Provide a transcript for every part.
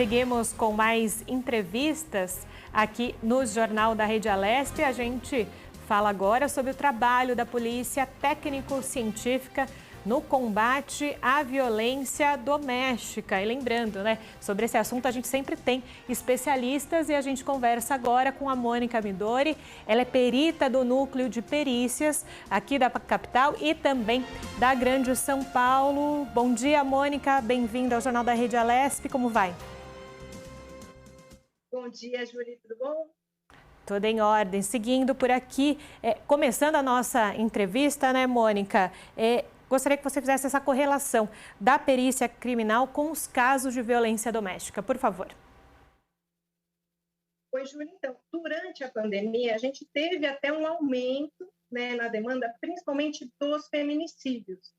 Seguimos com mais entrevistas aqui no Jornal da Rede Aleste. A gente fala agora sobre o trabalho da Polícia Técnico-Científica no combate à violência doméstica. E lembrando, sobre esse assunto a gente sempre tem especialistas e a gente conversa agora com a Mônica Midori. Ela é perita do Núcleo de Perícias aqui da capital e também da Grande São Paulo. Bom dia, Mônica. Bem-vinda ao Jornal da Rede Aleste. Como vai? Bom dia, Júlia. Tudo bom? Tudo em ordem. Seguindo por aqui, começando a nossa entrevista, Mônica? Gostaria que você fizesse essa correlação da perícia criminal com os casos de violência doméstica, por favor. Oi, Júlia. Então, durante a pandemia, a gente teve até um aumento na demanda, principalmente dos feminicídios.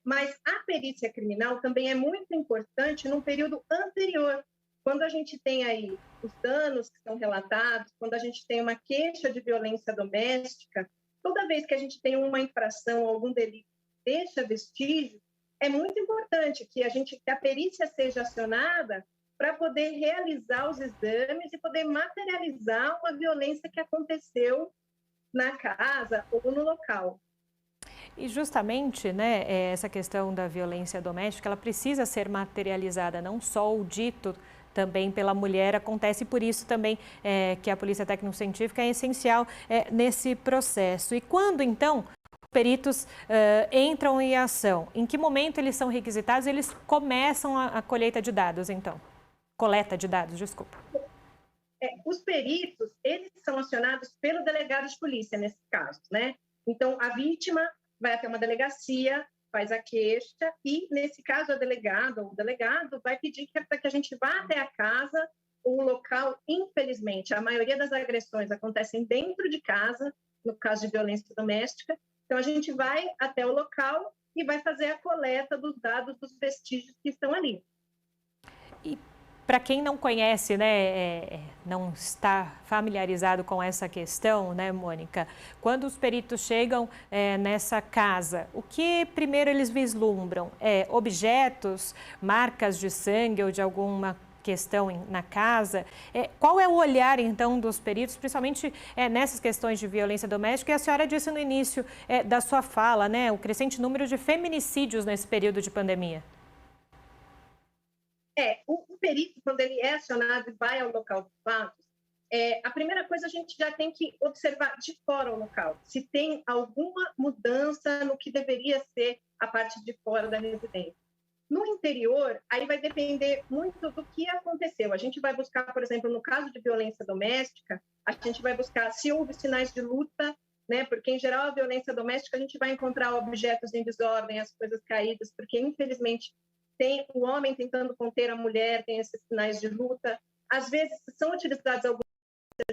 Mas a perícia criminal também é muito importante num período anterior, quando a gente tem aí os danos que são relatados, quando a gente tem uma queixa de violência doméstica, toda vez que a gente tem uma infração ou algum delito que deixa vestígio, é muito importante que a perícia seja acionada para poder realizar os exames e poder materializar uma violência que aconteceu na casa ou no local. E justamente, essa questão da violência doméstica, ela precisa ser materializada, não só o dito também pela mulher, acontece por isso também que a Polícia Técnico-Científica é essencial nesse processo. E quando, então, os peritos entram em ação? Em que momento eles são requisitados? Eles começam a colheita de dados, então? Coleta de dados, desculpa. Os peritos, eles são acionados pelo delegado de polícia, nesse caso, Então, a vítima vai até uma delegacia, faz a queixa e, nesse caso, a delegada ou o delegado vai pedir para que a gente vá até a casa ou o local. Infelizmente, a maioria das agressões acontecem dentro de casa, no caso de violência doméstica. Então, a gente vai até o local e vai fazer a coleta dos dados dos vestígios que estão ali. E para quem não conhece, não está familiarizado com essa questão, Mônica, quando os peritos chegam nessa casa, o que primeiro eles vislumbram? Objetos, marcas de sangue ou de alguma questão na casa? Qual é o olhar, então, dos peritos, principalmente nessas questões de violência doméstica? E a senhora disse no início da sua fala, o crescente número de feminicídios nesse período de pandemia. O perito, quando ele é acionado e vai ao local dos fatos, a primeira coisa a gente já tem que observar de fora o local, se tem alguma mudança no que deveria ser a parte de fora da residência. No interior, aí vai depender muito do que aconteceu. A gente vai buscar, por exemplo, no caso de violência doméstica, a gente vai buscar se houve sinais de luta, porque, em geral, a violência doméstica, a gente vai encontrar objetos em desordem, as coisas caídas, porque, infelizmente, tem o homem tentando conter a mulher, tem esses sinais de luta. Às vezes, são utilizados alguns...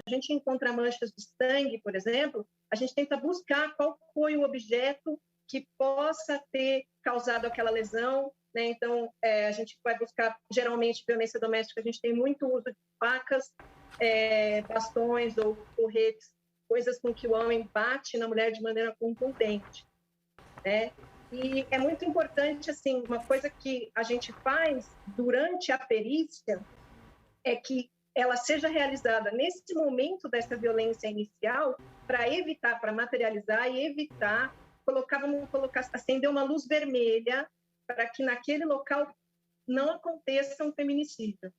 A gente encontra manchas de sangue, por exemplo, a gente tenta buscar qual foi o objeto que possa ter causado aquela lesão, Então, a gente vai buscar, geralmente, violência doméstica, a gente tem muito uso de facas, bastões ou porretes, coisas com que o homem bate na mulher de maneira contundente, E é muito importante, assim, uma coisa que a gente faz durante a perícia é que ela seja realizada nesse momento dessa violência inicial para evitar, para materializar e evitar, acender uma luz vermelha para que naquele local não aconteça um feminicídio.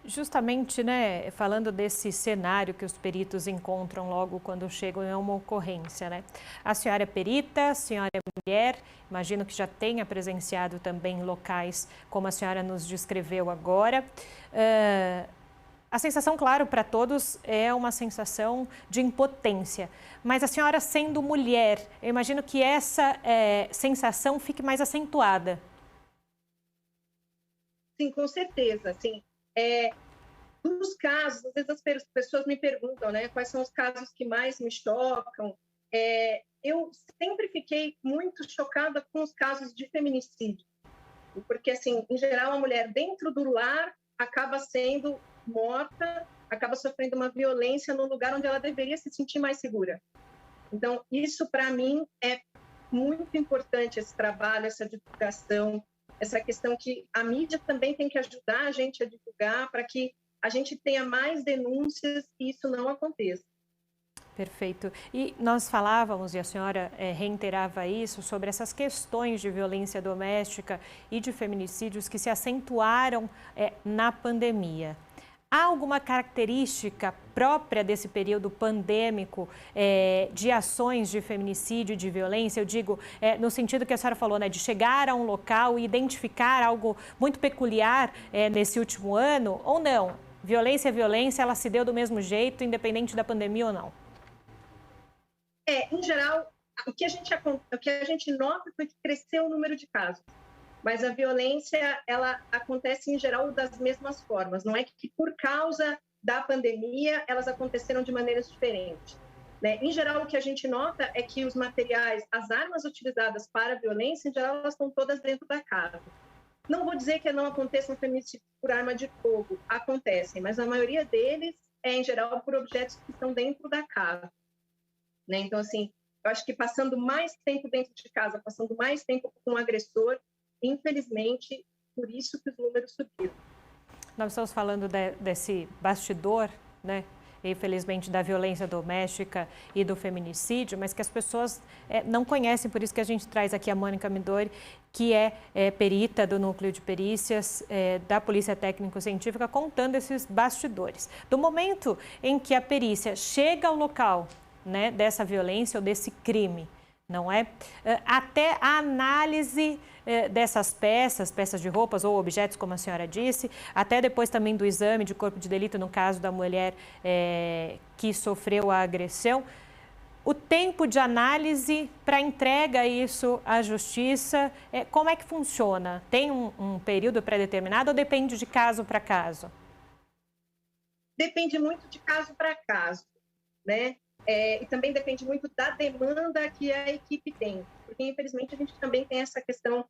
Justamente, falando desse cenário que os peritos encontram logo quando chegam em uma ocorrência, A senhora é perita, a senhora é mulher, imagino que já tenha presenciado também locais como a senhora nos descreveu agora. A sensação, claro, para todos é uma sensação de impotência, mas a senhora sendo mulher, eu imagino que essa sensação fique mais acentuada. Sim, com certeza, sim. Nos casos, às vezes as pessoas me perguntam, quais são os casos que mais me chocam. Eu sempre fiquei muito chocada com os casos de feminicídio, porque, assim, em geral, a mulher dentro do lar acaba sendo morta, acaba sofrendo uma violência no lugar onde ela deveria se sentir mais segura. Então, isso, para mim, é muito importante, esse trabalho, essa divulgação, essa questão que a mídia também tem que ajudar a gente a divulgar para que a gente tenha mais denúncias e isso não aconteça. Perfeito. E nós falávamos, e a senhora reiterava isso, sobre essas questões de violência doméstica e de feminicídios que se acentuaram na pandemia. Há alguma característica própria desse período pandêmico de ações de feminicídio e de violência? Eu digo, no sentido que a senhora falou, né, de chegar a um local e identificar algo muito peculiar nesse último ano, ou não? Violência é violência, ela se deu do mesmo jeito, independente da pandemia ou não? Em geral, o que a gente nota foi que cresceu o número de casos. Mas a violência, ela acontece em geral das mesmas formas. Não é que por causa da pandemia elas aconteceram de maneiras diferentes, né? Em geral, o que a gente nota é que os materiais, as armas utilizadas para a violência, em geral, elas estão todas dentro da casa. Não vou dizer que não aconteçam feminicídios por arma de fogo, acontecem, mas a maioria deles em geral, por objetos que estão dentro da casa, né? Então, assim, eu acho que passando mais tempo dentro de casa, passando mais tempo com o agressor, infelizmente, por isso que os números subiram. Nós estamos falando desse bastidor, né? Infelizmente, da violência doméstica e do feminicídio, mas que as pessoas não conhecem, por isso que a gente traz aqui a Mônica Midori, que é perita do Núcleo de Perícias da Polícia Técnico-Científica, contando esses bastidores. Do momento em que a perícia chega ao local, né, dessa violência ou desse crime, não é? Até a análise dessas peças de roupas ou objetos, como a senhora disse, até depois também do exame de corpo de delito, no caso da mulher que sofreu a agressão, o tempo de análise para entrega isso à justiça, como é que funciona? Tem um período pré-determinado ou depende de caso para caso? Depende muito de caso para caso, né? E também depende muito da demanda que a equipe tem, porque infelizmente a gente também tem essa questão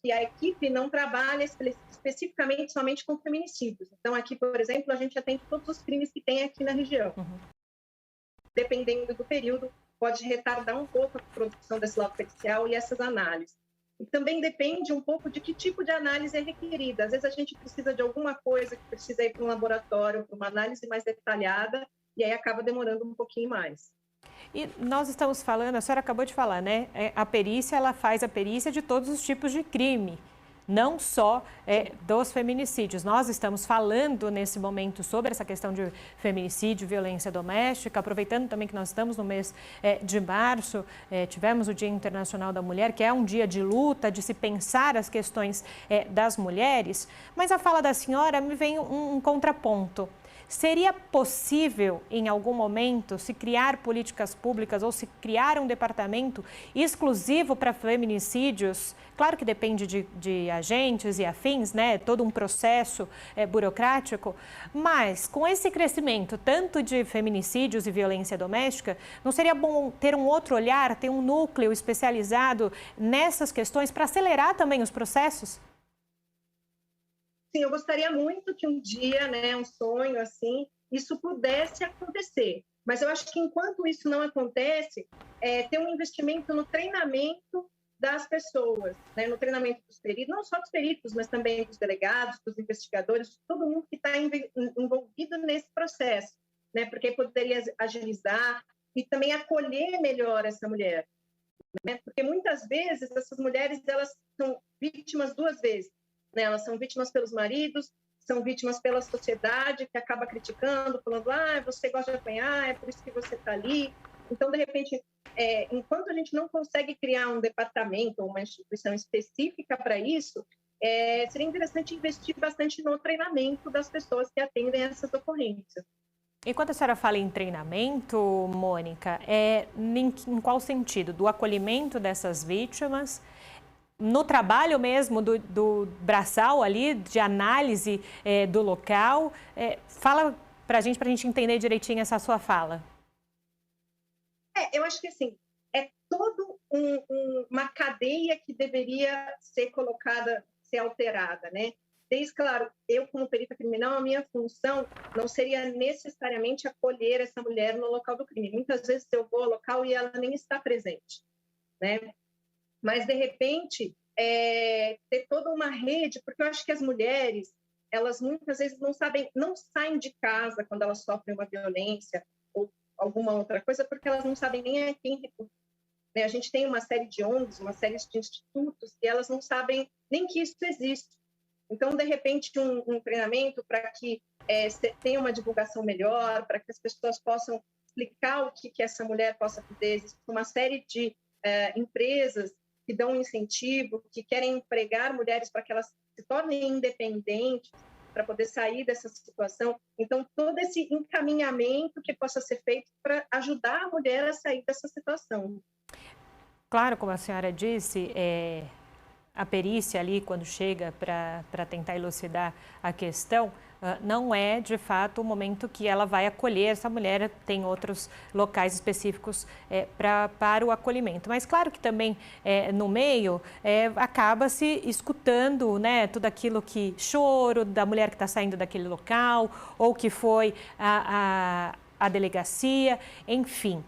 que a equipe não trabalha especificamente somente com feminicídios. Então aqui, por exemplo, a gente atende todos os crimes que tem aqui na região. Dependendo do período, pode retardar um pouco a produção desse laudo pericial e essas análises. E também depende um pouco de que tipo de análise é requerida. Às vezes a gente precisa de alguma coisa que precisa ir para um laboratório, para uma análise mais detalhada, e aí acaba demorando um pouquinho mais. E nós estamos falando, a senhora acabou de falar, né? A perícia, ela faz a perícia de todos os tipos de crime, não só dos feminicídios. Nós estamos falando nesse momento sobre essa questão de feminicídio, violência doméstica, aproveitando também que nós estamos no mês de março, tivemos o Dia Internacional da Mulher, que é um dia de luta, de se pensar as questões das mulheres, mas a fala da senhora me vem um contraponto. Seria possível, em algum momento, se criar políticas públicas ou se criar um departamento exclusivo para feminicídios? Claro que depende de agentes e afins, né? Todo um processo burocrático, mas com esse crescimento tanto de feminicídios e violência doméstica, não seria bom ter um outro olhar, ter um núcleo especializado nessas questões para acelerar também os processos? Sim, eu gostaria muito que um dia, né, um sonho assim, isso pudesse acontecer. Mas eu acho que enquanto isso não acontece, ter um investimento no treinamento das pessoas, né, no treinamento dos peritos, não só dos peritos, mas também dos delegados, dos investigadores, todo mundo que está envolvido nesse processo, né, porque poderia agilizar e também acolher melhor essa mulher, né, porque muitas vezes essas mulheres elas são vítimas duas vezes. Elas são vítimas pelos maridos, são vítimas pela sociedade que acaba criticando, falando, você gosta de apanhar, é por isso que você está ali. Então, de repente, enquanto a gente não consegue criar um departamento ou uma instituição específica para isso, seria interessante investir bastante no treinamento das pessoas que atendem essas ocorrências. Enquanto a senhora fala em treinamento, Mônica, em qual sentido? Do acolhimento dessas vítimas? No trabalho mesmo do braçal ali, de análise do local. Fala para a gente entender direitinho essa sua fala. Eu acho que assim, é toda uma cadeia que deveria ser colocada, ser alterada, né? Desde, claro, eu como perita criminal, a minha função não seria necessariamente acolher essa mulher no local do crime. Muitas vezes eu vou ao local e ela nem está presente, né? Mas, de repente, ter toda uma rede, porque eu acho que as mulheres, elas muitas vezes não saem de casa quando elas sofrem uma violência ou alguma outra coisa, porque elas não sabem nem a quem recorrer, né? A gente tem uma série de ONGs, uma série de institutos, e elas não sabem nem que isso existe. Então, de repente, um treinamento para que tenha uma divulgação melhor, para que as pessoas possam explicar o que essa mulher possa fazer. Existe uma série de empresas que dão incentivo, que querem empregar mulheres para que elas se tornem independentes, para poder sair dessa situação. Então, todo esse encaminhamento que possa ser feito para ajudar a mulher a sair dessa situação. Claro, como a senhora disse, a perícia ali, quando chega para tentar elucidar a questão, não é, de fato, o momento que ela vai acolher essa mulher. Tem outros locais específicos para o acolhimento. Mas, claro que também, no meio, acaba-se escutando, né, tudo aquilo que... choro da mulher que está saindo daquele local, ou que foi a delegacia, enfim.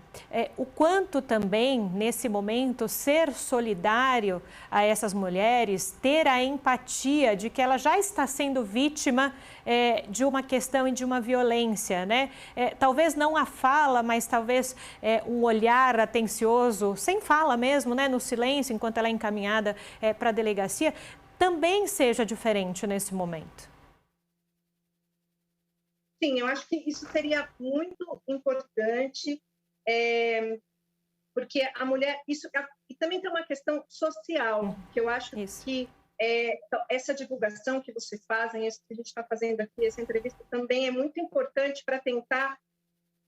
O quanto também, nesse momento, ser solidário a essas mulheres, ter a empatia de que ela já está sendo vítima de uma questão e de uma violência, né? Talvez não a fala, mas talvez um olhar atencioso, sem fala mesmo, né? No silêncio, enquanto ela é encaminhada para a delegacia, também seja diferente nesse momento. Sim, eu acho que isso seria muito importante, porque a mulher... e também tem uma questão social, que eu acho que essa divulgação que vocês fazem, isso que a gente está fazendo aqui, essa entrevista também é muito importante para tentar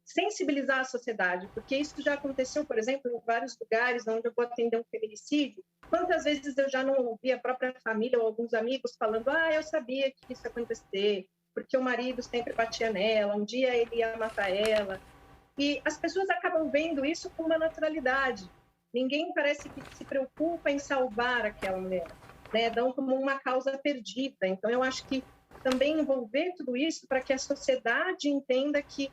sensibilizar a sociedade, porque isso já aconteceu, por exemplo, em vários lugares onde eu vou atender um feminicídio. Quantas vezes eu já não ouvi a própria família ou alguns amigos falando: eu sabia que isso ia acontecer, porque o marido sempre batia nela, um dia ele ia matar ela. E as pessoas acabam vendo isso com uma naturalidade. Ninguém parece que se preocupa em salvar aquela mulher, né? Dão como uma causa perdida. Então, eu acho que também envolver tudo isso para que a sociedade entenda que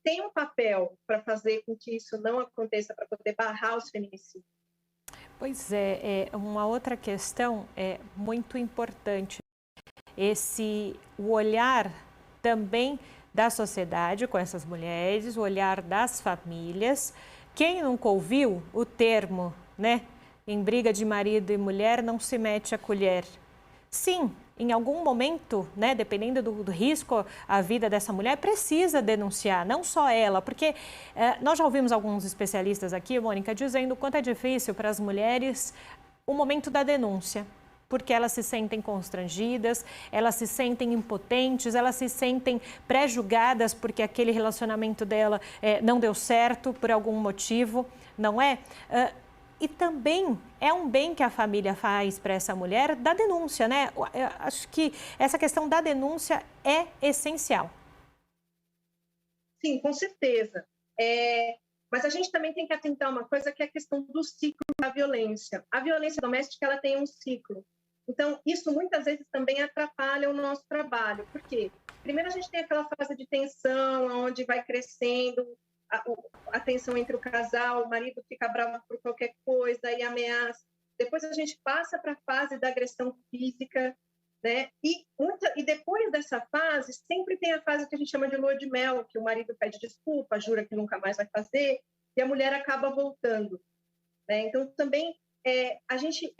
tem um papel para fazer com que isso não aconteça, para poder barrar os feminicídios. Pois é, uma outra questão muito importante. O olhar também da sociedade com essas mulheres, o olhar das famílias. Quem nunca ouviu o termo, né? Em briga de marido e mulher não se mete a colher. Sim, em algum momento, né, dependendo do risco, a vida dessa mulher precisa denunciar, não só ela, porque nós já ouvimos alguns especialistas aqui, Mônica, dizendo o quanto é difícil para as mulheres o momento da denúncia, porque elas se sentem constrangidas, elas se sentem impotentes, elas se sentem pré-julgadas porque aquele relacionamento dela não deu certo por algum motivo, não é? E também é um bem que a família faz para essa mulher da denúncia, né? Eu acho que essa questão da denúncia é essencial. Sim, com certeza. Mas a gente também tem que atentar a uma coisa, que é a questão do ciclo da violência. A violência doméstica, ela tem um ciclo. Então, isso muitas vezes também atrapalha o nosso trabalho. Por quê? Primeiro, a gente tem aquela fase de tensão, onde vai crescendo a tensão entre o casal, o marido fica bravo por qualquer coisa e ameaça. Depois a gente passa para a fase da agressão física, né? E depois dessa fase, sempre tem a fase que a gente chama de lua de mel, que o marido pede desculpa, jura que nunca mais vai fazer, e a mulher acaba voltando, né? Então, também é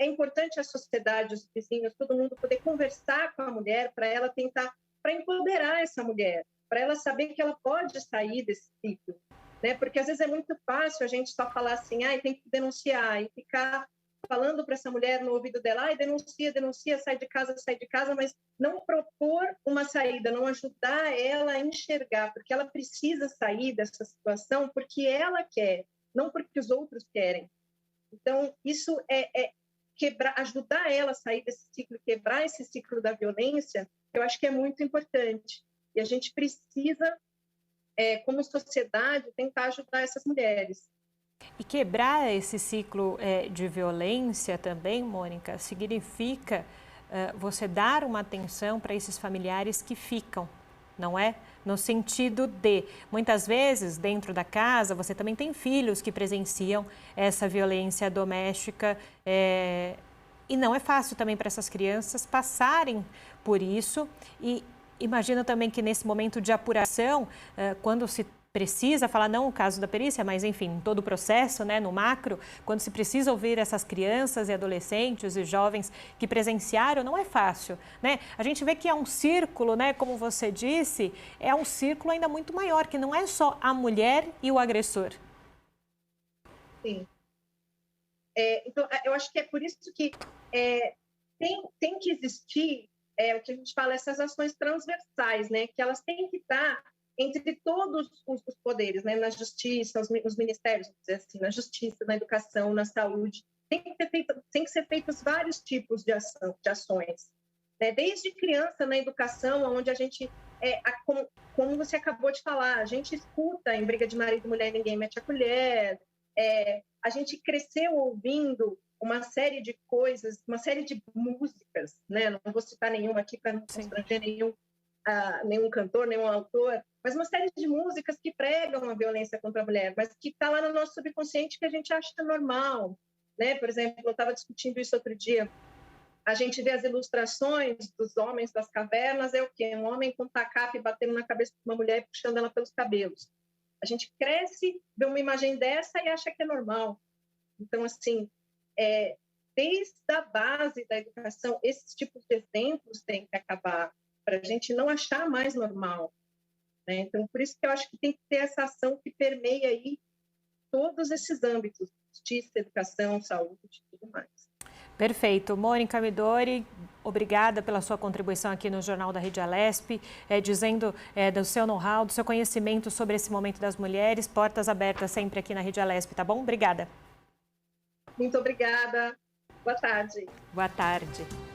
importante a sociedade, os vizinhos, todo mundo poder conversar com a mulher para ela tentar, para empoderar essa mulher, para ela saber que ela pode sair desse ciclo, né? Porque às vezes é muito fácil a gente só falar assim, tem que denunciar, e ficar falando para essa mulher no ouvido dela, denuncia, sai de casa, mas não propor uma saída, não ajudar ela a enxergar, porque ela precisa sair dessa situação porque ela quer, não porque os outros querem. Então, isso ajudar ela a sair desse ciclo, quebrar esse ciclo da violência, eu acho que é muito importante. E a gente precisa, como sociedade, tentar ajudar essas mulheres. E quebrar esse ciclo de violência também, Mônica, significa você dar uma atenção para esses familiares que ficam, não é? No sentido de, muitas vezes, dentro da casa, você também tem filhos que presenciam essa violência doméstica E não é fácil também para essas crianças passarem por isso. E imagino também que nesse momento de apuração, quando se precisa falar, não o caso da perícia, mas enfim, todo o processo, né, no macro, quando se precisa ouvir essas crianças e adolescentes e jovens que presenciaram, não é fácil, né? A gente vê que é um círculo, né, como você disse, é um círculo ainda muito maior, que não é só a mulher e o agressor. Sim. Então, eu acho que é por isso que tem que existir o que a gente fala, essas ações transversais, né? Que elas têm que estar entre todos os poderes, né? Na justiça, os ministérios, vamos dizer assim, na justiça, na educação, na saúde. Tem que ser feitos vários tipos de ações. Né? Desde criança na educação, onde a gente, como você acabou de falar, a gente escuta em briga de marido e mulher, ninguém mete a colher, a gente cresceu ouvindo uma série de coisas, uma série de músicas, né? Não vou citar nenhuma aqui para não constranger nenhum cantor, nenhum autor, mas uma série de músicas que pregam a violência contra a mulher, mas que está lá no nosso subconsciente que a gente acha normal, né? Por exemplo, eu estava discutindo isso outro dia, a gente vê as ilustrações dos homens das cavernas, é o quê? Um homem com tacape batendo na cabeça de uma mulher e puxando ela pelos cabelos. A gente cresce, vê uma imagem dessa e acha que é normal. Então, assim, desde a base da educação, esses tipos de exemplos têm que acabar, para a gente não achar mais normal. Né? Então, por isso que eu acho que tem que ter essa ação que permeia aí todos esses âmbitos, justiça, educação, saúde e tudo mais. Perfeito. Mônica Midori, obrigada pela sua contribuição aqui no Jornal da Rede Alesp, dizendo do seu know-how, do seu conhecimento sobre esse momento das mulheres. Portas abertas sempre aqui na Rede Alesp, tá bom? Obrigada. Muito obrigada. Boa tarde. Boa tarde.